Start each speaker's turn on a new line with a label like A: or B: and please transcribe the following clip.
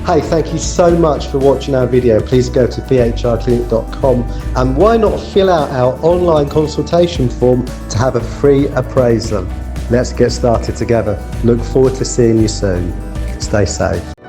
A: Hey, thank you so much for watching our video. Please go to bhrclinic.com and why not fill out our online consultation form to have a free appraisal. Let's get started together. Look forward to seeing you soon. Stay safe.